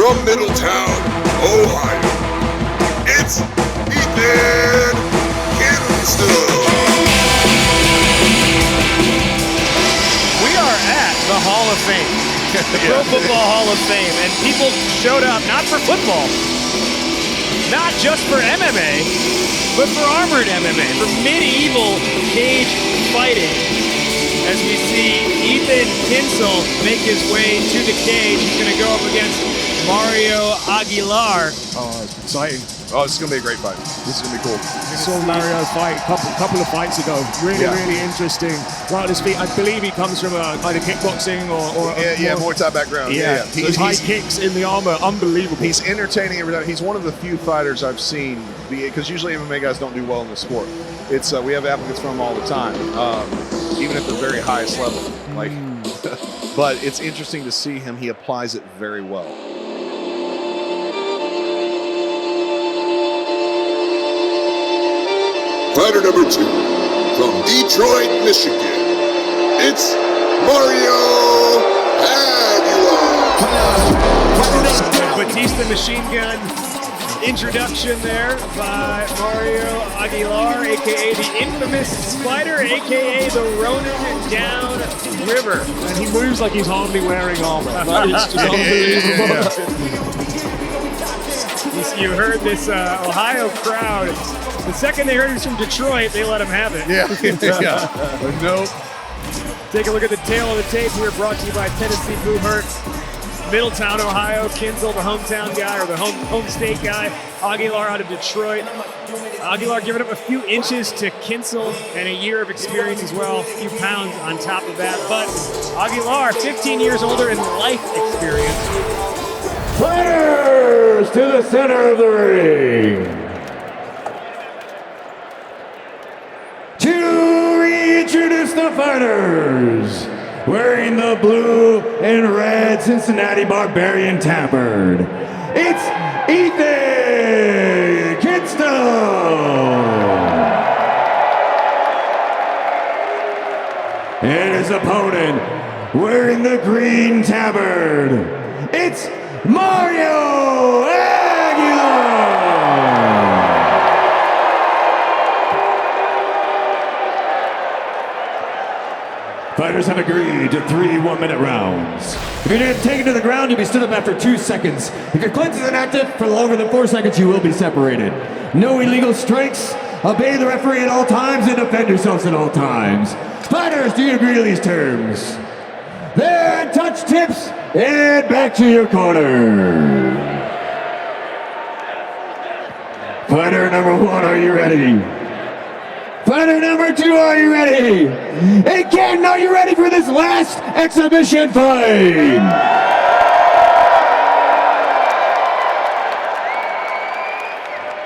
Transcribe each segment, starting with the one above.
from Middletown, Ohio, it's Ethan Kinstle. We are at the Hall of Fame, the Pro Football Hall of Fame, and people showed up not for football, not just for MMA, but for armored MMA, for medieval cage fighting. As we see Ethan Kinstle make his way to the cage, he's going to go up against Mario Aguilar. Oh, it's exciting. Oh, this is going to be a great fight. This is going to be cool. I saw Mario fight a couple of fights ago. Really interesting. Right at his feet. I believe he comes from either kickboxing or Muay Thai background. Yeah. Those high kicks in the armor, unbelievable. He's entertaining every time. He's one of the few fighters I've seen, because usually MMA guys don't do well in the sport. It's we have applicants from him all the time, even at the very highest level. But it's interesting to see him. He applies it very well. Fighter number 2, from Detroit, Michigan, it's Mario Aguilar. Batista machine gun introduction there by Mario Aguilar, aka the infamous Spider, aka the Ronin down river. And he moves like he's hardly wearing armor. That is just unbelievable. You heard this Ohio crowd. The second they heard he was from Detroit, they let him have it. But nope. Take a look at the tail of the tape here, brought to you by Tennessee Boo Hurts. Middletown, Ohio, Kinstle, the hometown guy, or the home state guy. Aguilar out of Detroit. Aguilar giving up a few inches to Kinstle and a year of experience as well, a few pounds on top of that. But Aguilar, 15 years older in life experience. Fighters to the center of the ring. To reintroduce the fighters, wearing the blue and red Cincinnati Barbarian tabard, it's Ethan Kinstle. And his opponent, wearing the green tabard, it's Mario Aguilar. Fighters have agreed to 3 one-minute rounds. If you're taken to the ground, you'll be stood up after 2 seconds. If your cleanse is inactive for longer than 4 seconds, you will be separated. No illegal strikes. Obey the referee at all times and defend yourselves at all times. Fighters, do you agree to these terms? Then touch tips and back to your corner. Fighter number 1, are you ready? Fighter number 2, are you ready? And Ken, are you ready for this last exhibition fight?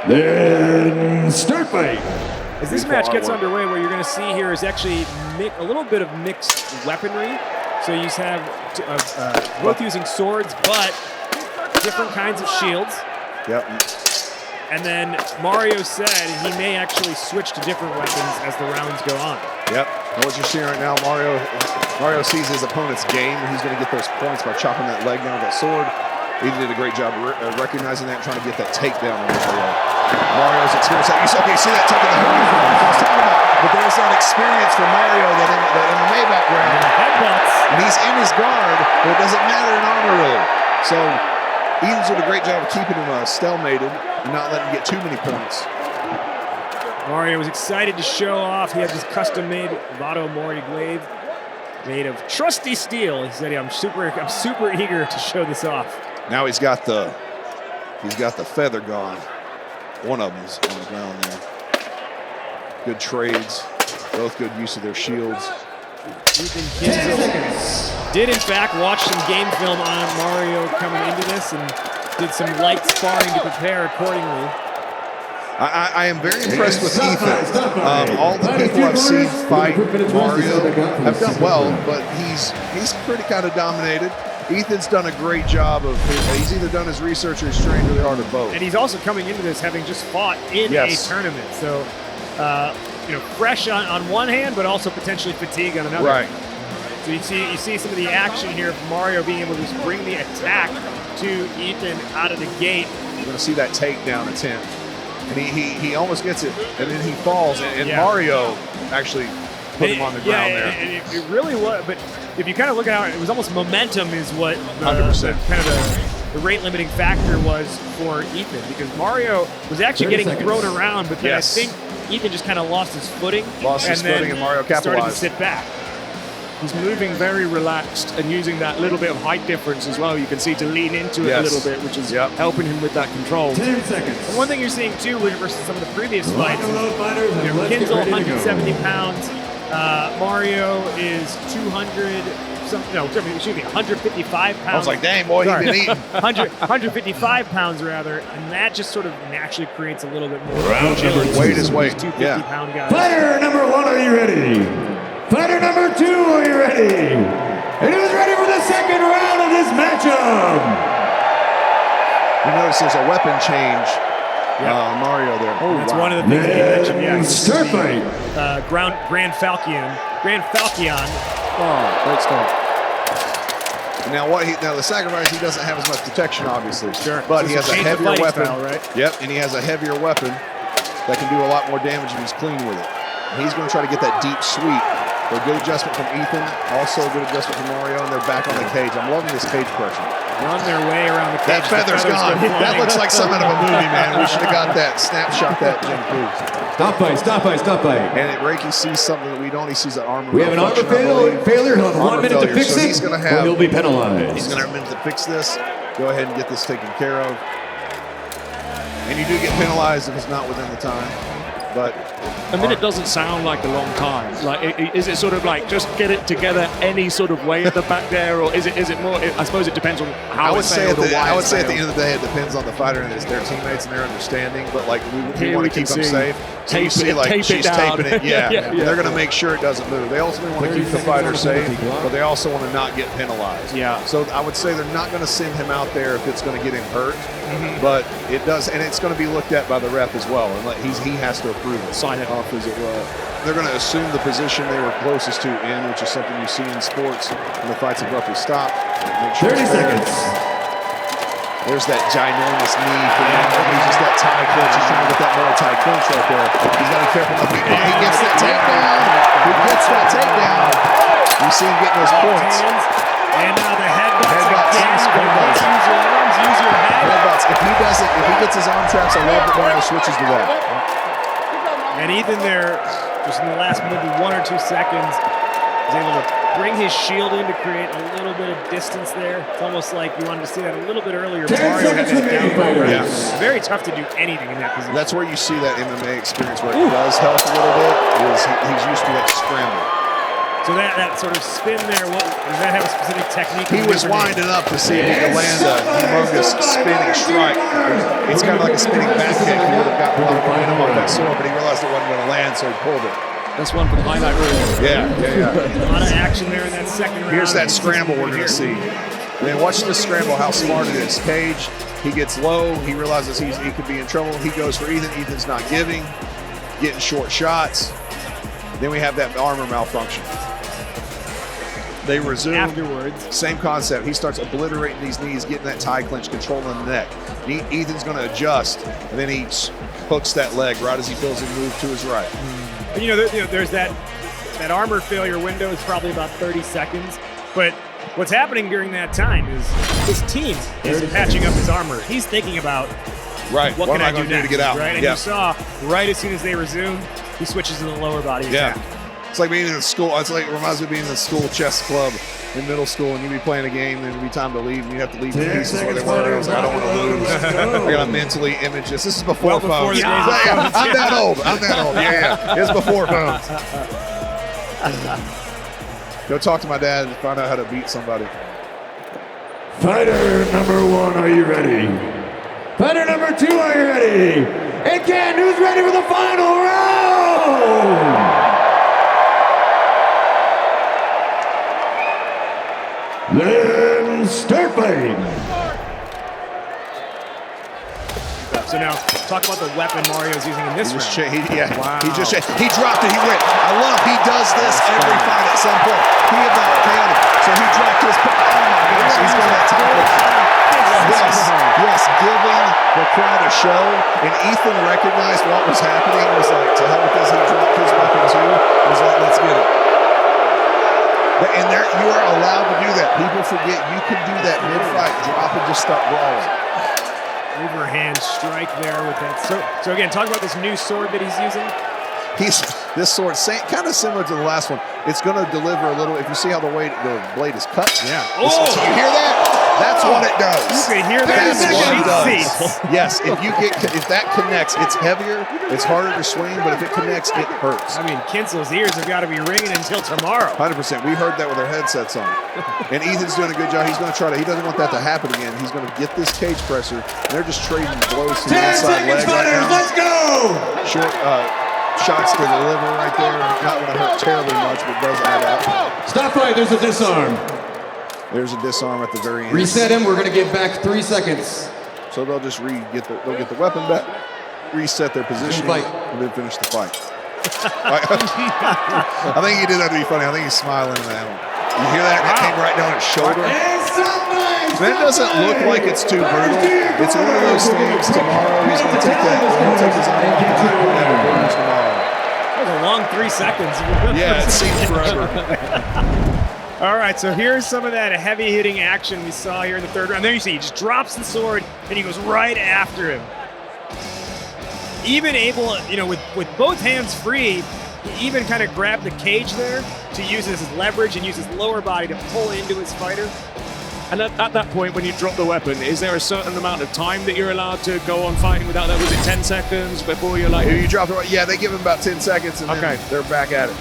Then start fight. As this match gets underway, what you're going to see here is actually a little bit of mixed weaponry. So you have both using swords, but different kinds of shields. Yep. And then Mario said he may actually switch to different weapons as the rounds go on. Yep. And what you're seeing right now, Mario sees his opponent's game, and he's going to get those points by chopping that leg down with that sword. He did a great job recognizing that and trying to get that takedown on Mario. Mario's experience. See that taking the but there's that experience for Mario that in the MMA background. Headbutts. And he's in his guard, but it doesn't matter in armor really. So Eden's did a great job of keeping him stalemated and not letting him get too many points. Mario was excited to show off. He had this custom-made Vado Mori glaive made of trusty steel. He said, I'm super eager to show this off. Now he's got the feather gone. One of them is on the ground there. Good trades, both good use of their shields. Ethan Kinstle did in fact watch some game film on Mario coming into this and did some light sparring to prepare accordingly. I am very impressed with Ethan. All the people I've seen fight Mario have done well, but he's pretty kind of dominated. Ethan's done a great job of, he's either done his research or he's trained really hard at both. And he's also coming into this having just fought in a tournament. So, fresh on one hand, but also potentially fatigue on another. Right. So you see some of the action here from Mario being able to just bring the attack to Ethan out of the gate. You're going to see that takedown attempt. And he almost gets it, and then he falls. And Mario actually put him on the ground there. And it really was. But if you kind of look at it was almost momentum is what 100%. Kind of the rate limiting factor was for Ethan, because Mario was actually getting thrown around, but then I think Ethan just kind of lost his footing. And Mario capitalized. Started to sit back. He's moving very relaxed and using that little bit of height difference as well. You can see to lean into it a little bit, which is helping him with that control. 10 seconds. And one thing you're seeing too versus some of the previous fights, Kinstle 170 pounds, Mario is 155 pounds. I was like, dang, boy, he's been eating. 155 pounds rather, and that just sort of naturally creates a little bit more. Round number 2. Weight is weight. 250-pound guys. Fighter number 1, are you ready? Fighter number 2, are you ready? And who's ready for the second round of this matchup? You notice there's a weapon change. Mario there. That's one of the things that you mentioned. Yeah, Start fight. Grand Falcon. Oh, great start. Now the sacrifice, he doesn't have as much protection, obviously. Sure. But he has a heavier weapon. Style, right? Yep, and he has a heavier weapon that can do a lot more damage if he's clean with it. And he's going to try to get that deep sweep. A good adjustment from Ethan, also a good adjustment from Mario, and they're back on the cage. I'm loving this cage pressure. They're on their way around the cage. That feather's gone. That looks like some out of a movie, man. We should have got that snapshot, that Jim Cruz. Stop fight. And Reiki sees something that we don't. He sees an armor. We have an armor failure. He'll have 1 minute to fix it. He's going to have. He'll be penalized. He's going to have a minute to fix this. Go ahead and get this taken care of. And you do get penalized if it's not within the time. But a minute doesn't sound like a long time. Like, is it sort of like just get it together any sort of way at the back there, or is it more? I suppose it depends on how. I would say at the end of the day, it depends on the fighter and their teammates and their understanding. But like we want to keep them safe. So you see, like she's taping it. Yeah. They're going to make sure it doesn't move. They ultimately want to keep the fighter safe, but they also want to not get penalized. Yeah. So I would say they're not going to send him out there if it's going to get him hurt. But it does, and it's going to be looked at by the ref as well, and he has to approve it. Sign it off, as it were. They're going to assume the position they were closest to in, which is something you see in sports when the fights abruptly stop. Make sure 30 seconds. There's that ginormous knee for him. He's just that tie clinch. He's trying to get that Muay Thai clinch right there. He's got to be careful not to be. He gets that takedown. He gets that takedown. You see him getting those points. And now the headbutts. Headbutts. Use your arms, use your head. Headbutts. If he gets his arm traps, I love that Mario switches to that. And Ethan there, just in the last maybe 1 or 2 seconds, is able to bring his shield in to create a little bit of distance there. It's almost like you wanted to see that a little bit earlier. Mario had that down low. It's very tough to do anything in that position. That's where you see that MMA experience where it does help a little bit. He's used to that scramble. So that sort of spin there, does that have a specific technique? He was winding up to see if he could land a humongous spinning strike. It's kind of like a spinning back kick. He would have gotten a lot of momentum off that sword, but he realized it wasn't going to land, so he pulled it. That's one for the highlight reel. Yeah. A lot of action there in that second round. Here's that scramble we're going to see. And then watch this scramble, how smart it is. Cage, he gets low. He realizes he could be in trouble. He goes for Ethan. Ethan's not giving, getting short shots. Then we have that armor malfunction. They resume. Afterwards. Same concept. He starts obliterating these knees, getting that tie clinch, controlling the neck. Ethan's going to adjust, and then he hooks that leg right as he feels him move to his right. And there's that armor failure window is probably about 30 seconds. But what's happening during that time is his team is patching up his armor. He's thinking about what can I do next, to get out? Right? And you saw right as soon as they resume, he switches to the lower body attack. It's like being in a school. It reminds me of being in a school chess club in middle school, and you'd be playing a game, and it'd be time to leave, and you'd have to leave the pieces where they were. I was like, I don't want to lose. I gotta mentally image this. This is before phones. I'm that old. Yeah. It's before phones. Go talk to my dad and find out how to beat somebody. Fighter number 1, are you ready? Fighter number 2, are you ready? And Ken, who's ready for the final round? Then start fighting. So now, talk about the weapon Mario's using in this round. Wow. He dropped it. He went. He does this every fight at some point. He about failed it. So he dropped his. Oh my gosh, he's going to top it. Yes, giving the crowd a show. And Ethan recognized what was happening. Was like, to hell with this. He dropped his weapon too. Was like, let's get it. And there, you are allowed to do that. People forget you can do that mid-fight. Drop and just start brawling. Overhand strike there with that. So again, talk about this new sword that he's using. This sword, kind of similar to the last one. It's going to deliver a little. If you see how the blade is cut. Yeah. So you hear that? That's what it does. You can hear that. That's what it does. Yes. If that connects, it's heavier. It's harder to swing, but if it connects, it hurts. I mean, Kinstle's ears have got to be ringing until tomorrow. 100%. We heard that with our headsets on. And Ethan's doing a good job. He's going to try to. He doesn't want that to happen again. He's going to get this cage pressure. And they're just trading blows to the 10 inside seconds, leg right fighters. now. Let's go. Short shots to the liver right there. Not going to hurt terribly much, but does add up. Stop fight. There's a disarm. There's a disarm at the very end. Reset him. We're going to give back 3 seconds. So they'll just they'll get the weapon back, reset their position, and then finish the fight. I think he did that to be funny. I think he's smiling at that one. You hear that? That came right down his shoulder. That doesn't look like it's too brutal. It's one of those things. Tomorrow he's going to take that. He'll take his arm off and have a finish tomorrow. That was a long 3 seconds. Yeah, it seems forever. All right, so here's some of that heavy-hitting action we saw here in the third round. There you see, he just drops the sword, and he goes right after him. Even able, with both hands free, he even kind of grabbed the cage there to use as his leverage and use his lower body to pull into his fighter. And at that point, when you drop the weapon, is there a certain amount of time that you're allowed to go on fighting without that? Was it 10 seconds before you're like... If you drop it, yeah, they give him about 10 seconds, and then they're back at it.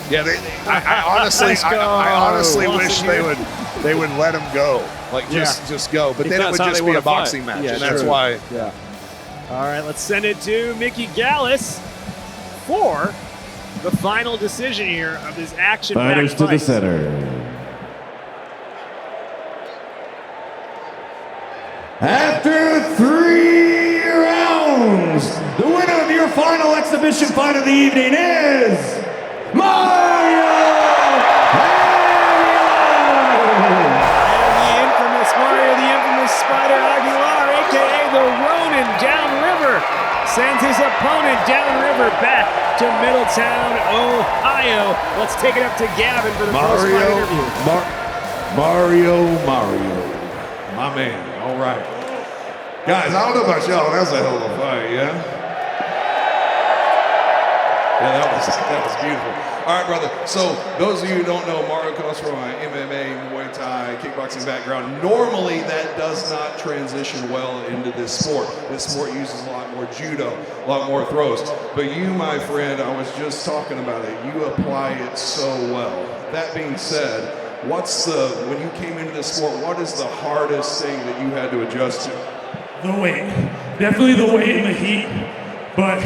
Yeah, I honestly wish they would let him go, like just go. But then it would just be a boxing match, and that's why. Yeah. All right, let's send it to Mickey Gallus for the final decision here of this action-packed Fighters to the center. After 3 rounds, the winner of your final exhibition fight of the evening is Mario Aguilar! The infamous Spider Aguilar, a.k.a. the Ronin downriver, sends his opponent downriver back to Middletown, Ohio. Let's take it up to Gavin for the post-fight interview. Mario. My man. All right. Guys, I don't know about y'all. That was a hell of a fight, yeah? Yeah, that was beautiful. All right, brother. So those of you who don't know, Mario comes from an MMA, Muay Thai, kickboxing background. Normally, that does not transition well into this sport. This sport uses a lot more judo, a lot more throws. But you, my friend, I was just talking about it. You apply it so well. That being said, when you came into this sport, what is the hardest thing that you had to adjust to? The weight. Definitely the weight and the heat. But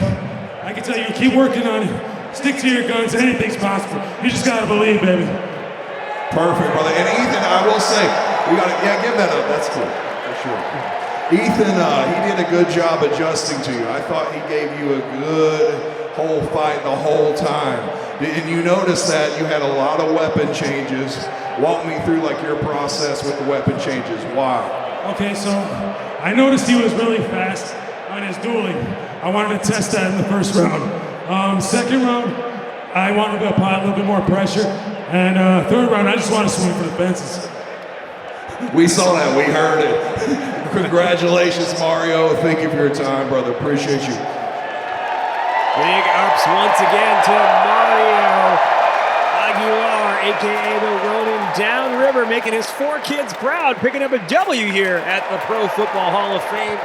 I can tell you, keep working on it. Stick to your guns. Anything's possible. You just gotta believe, baby. Perfect, brother. And Ethan, I will say, give that up. That's cool, for sure. Ethan, he did a good job adjusting to you. I thought he gave you a good whole fight the whole time. And you noticed that you had a lot of weapon changes. Walk me through your process with the weapon changes. Why? Okay, so I noticed he was really fast on his dueling. I wanted to test that in the first round. Second round, I wanted to apply a little bit more pressure. And third round, I just want to swing for the fences. We saw that. We heard it. Congratulations, Mario. Thank you for your time, brother. Appreciate you. Big ups once again to Mario Aguilar, a.k.a. the Ronin downriver, making his 4 kids proud, picking up a W here at the Pro Football Hall of Fame.